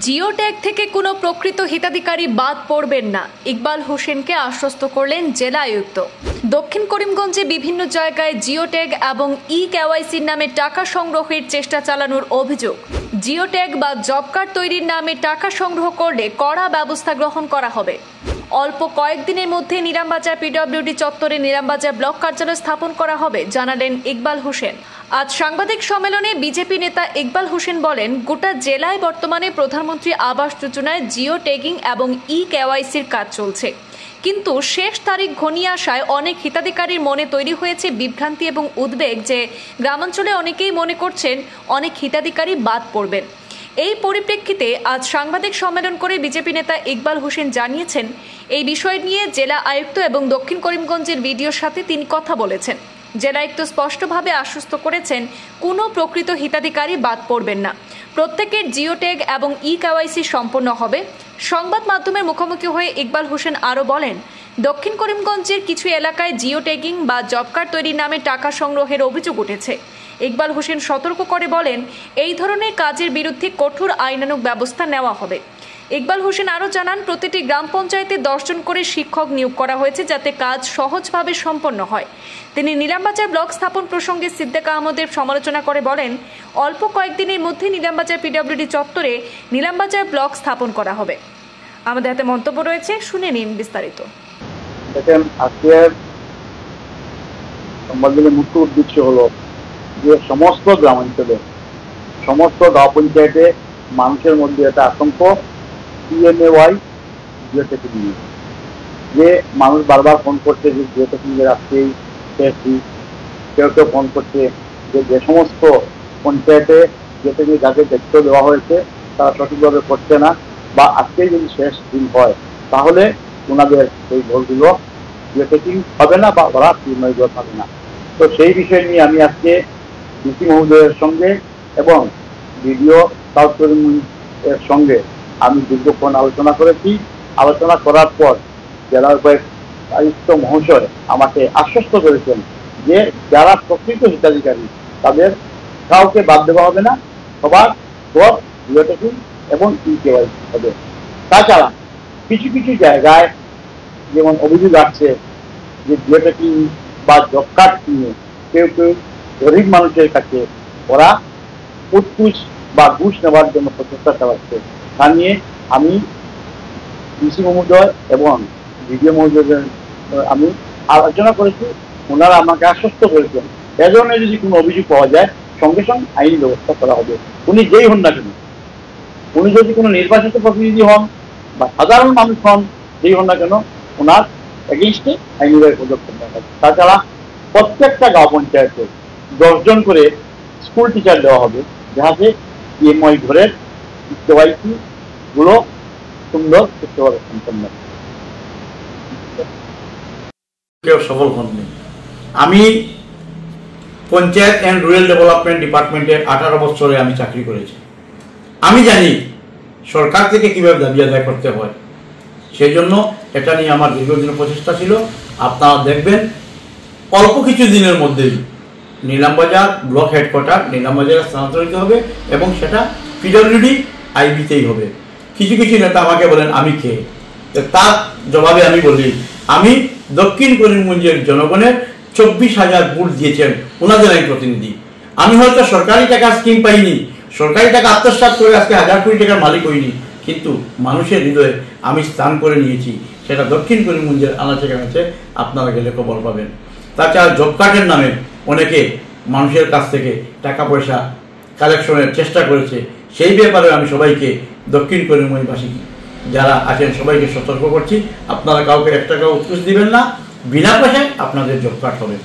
Geo tag থেকে কোনো প্রকৃত হিতাধিকারী বাদ পড়বেন না, ইকবাল হোসেনকে আশ্বস্ত করলেন জেলা আয়ুক্ত। দক্ষিণ করিমগঞ্জে বিভিন্ন জায়গায় জিও ট্যাগ এবং কেওয়াইসির নামে টাকা সংগ্রহের চেষ্টা চালানোর অভিযোগ। জিও ট্যাগ বা জব কার্ড তৈরির নামে টাকা সংগ্রহ করলে কড়া ব্যবস্থা গ্রহণ করা হবে। অল্প কয়েকদিনের মধ্যে নিলামবাজার পিডব্লিউডি চত্বরে নিলামবাজার ব্লক কার্যালয় স্থাপন করা হবে, জানালেন ইকবাল হোসেন। আজ সাংবাদিক সম্মেলনে বিজেপি নেতা ইকবাল হোসেন বলেন, গোটা জেলায় বর্তমানে প্রধানমন্ত্রী আবাস যোজনায় জিও ট্যাগিং এবং কেওয়াইসির কাজ চলছে, কিন্তু শেষ তারিখ ঘনিয়ে আসায় অনেক হিতাধিকারীর মনে তৈরি হয়েছে বিভ্রান্তি এবং উদ্বেগ যে গ্রামাঞ্চলে অনেকেই মনে করছেন অনেক হিতাধিকারী বাদ পড়বেন। এই পরিপ্রেক্ষিতে আজ সাংবাদিক সম্মেলন করে বিজেপি নেতা ইকবাল হোসেন জানিয়েছেন, এই বিষয় নিয়ে জেলা আয়ুক্ত এবং দক্ষিণ করিমগঞ্জের ভিডিওর সাথে তিনি কথা বলেছেন। জেলা আয়ুক্ত স্পষ্টভাবে আশ্বস্ত করেছেন, কোনো প্রকৃত হিতাধিকারী বাদ পড়বেন না, প্রত্যেকের জিও ট্যাগ এবং কেওয়াইসি সম্পন্ন হবে। সংবাদ মাধ্যমের মুখোমুখি হয়ে ইকবাল হোসেন আরও বলেন, দক্ষিণ করিমগঞ্জের কিছু এলাকায় জিও ট্যাগিং বা জব কার্ড তৈরির নামে টাকা সংগ্রহের অভিযোগ উঠেছে। ইকবাল হোসেন সতর্ক করে বলেন, এই ধরনের কাজের বিরুদ্ধে কঠোর আইনানুগ ব্যবস্থা নেওয়া হবে। ইকবাল হোসেন আরও জানান, প্রতিটি গ্রাম পঞ্চায়েতে 10 জন করে শিক্ষক নিয়োগ করা হয়েছে যাতে কাজ সহজভাবে সম্পন্ন হয়। তিনি নিলামবাজার ব্লক স্থাপন প্রসঙ্গে সিদ্দিক আহমদের সমালোচনা করে বলেন, অল্প কয়েকদিনের মধ্যে নিলামবাজার পিডব্লিউডি চত্বরে নিলামবাজার ব্লক স্থাপন করা হবে। আমাদের হাতে মন্তব্য রয়েছে, শুনে নিন বিস্তারিত। দেখেন, আজকের সংবাদের মুখ্য উদ্দেশ্য হলো যে সমস্ত গ্রামাঞ্চলে সমস্ত গাঁও পঞ্চায়েতে মানুষের মধ্যে একটা আতঙ্ক পিএমএওয়াই জিও ট্যাগিং নিয়ে, যে মানুষ বারবার ফোন করছে যে জিও ট্যাগিংয়ের আজকেই শেষ দিন। কেউ কেউ ফোন করছে যে সমস্ত পঞ্চায়েতে জিও ট্যাগিং যাদের দায়িত্ব দেওয়া হয়েছে তারা সঠিকভাবে করছে না, বা আজকেই যদি শেষ দিন হয় তাহলে ওনাদের সেই ভোটগুলো জিও ট্যাগিং হবে না বা ওরা পিএমএওয়াই পাবে না। তো সেই বিষয় নিয়ে আমি আজকে ডিসি মহোদয়ের সঙ্গে এবং বিডিও সাউথ করিমগঞ্জের সঙ্গে আমি দীর্ঘক্ষণ আলোচনা করেছি। আলোচনা করার পর জেলার আয়ুক্ত মহাশয় আমাকে আশ্বস্ত করেছেন যে যারা প্রকৃত হিতাধিকারী তাদের কাউকে বাদ দেওয়া হবে না, সবার ভোট জিও ট্যাগিং এবং কেওয়াইসি হবে। তাছাড়া কিছু কিছু জায়গায় যেমন অভিযোগ আসছে যে জিও ট্যাগিং বা জব কার্ড নিয়ে কেউ কেউ গরিব মানুষের কাছে ওরা উৎকুচ বা ঘুষ নেওয়ার জন্য প্রচেষ্টা চালাচ্ছে। তা নিয়ে আমি ডিসি মহোদয় এবং ভিডিও মহোদয়ের আমি আলোচনা করেছি। ওনারা আমাকে আশ্বস্ত করেছেন এ ধরনের যদি কোনো অভিযোগ পাওয়া যায় সঙ্গে সঙ্গে আইনি ব্যবস্থা করা হবে। উনি যেই হন না কেন, উনি যদি কোনো নির্বাচিত প্রতিনিধি হন বা সাধারণ মানুষ হন, যেই হন না কেন, ওনার এগেইনস্টে আইনি পদক্ষেপ নেওয়া হবে। তাছাড়া প্রত্যেকটা গাঁও পঞ্চায়েতে 10 জন করে স্কুল টিচার দেওয়া হবে, যাতে পিএমওয়াই ঘরের কেওয়াইসি গুলো সুন্দর সুষ্ঠুভাবে সম্পন্ন। কেউ সফল হননি। আমি পঞ্চায়েত অ্যান্ড রুরাল ডেভেলপমেন্ট ডিপার্টমেন্টের 18 বছরে আমি চাকরি করেছি। আমি জানি সরকার থেকে কিভাবে দাবি আদায় করতে হয়। সেই জন্য এটা নিয়ে আমার দীর্ঘদিনের প্রচেষ্টা ছিল। আপনারা দেখবেন অল্প কিছু দিনের মধ্যেই নিলামবাজার ব্লক হেডকোয়ার্টার নিলামবাজারে স্থানান্তরিত হবে এবং সেটা পিডব্লিউডি আইবিতেই হবে। কিছু কিছু নেতা আমাকে বলেন আমি কে, তার জবাবে আমি বলি, আমি দক্ষিণ করিমগঞ্জের জনগণের 24,000 ভোট দিয়েছেন, ওনাদের আমি প্রতিনিধি। আমি হয়তো সরকারি টাকা স্কিম পাইনি, সরকারি টাকা আত্মসাৎ করে আজকে 1000 কোটি টাকার মালিক হইনি, কিন্তু মানুষের হৃদয়ে আমি স্থান করে নিয়েছি। সেটা দক্ষিণ করিমগঞ্জের আনাচে কানাচে আপনারা গেলে খবর পাবেন। তাছাড়া জব কার্ডের নামে অনেকে মানুষের কাছ থেকে টাকা পয়সা কালেকশনের চেষ্টা করেছে। সেই ব্যাপারে আমি সবাইকে দক্ষিণ করিমগঞ্জবাসী যারা আছেন সবাইকে সতর্ক করছি, আপনারা কাউকে 1 টাকা উৎকুচ দিবেন না, বিনা পয়সায় আপনাদের জব কার্ড হবে।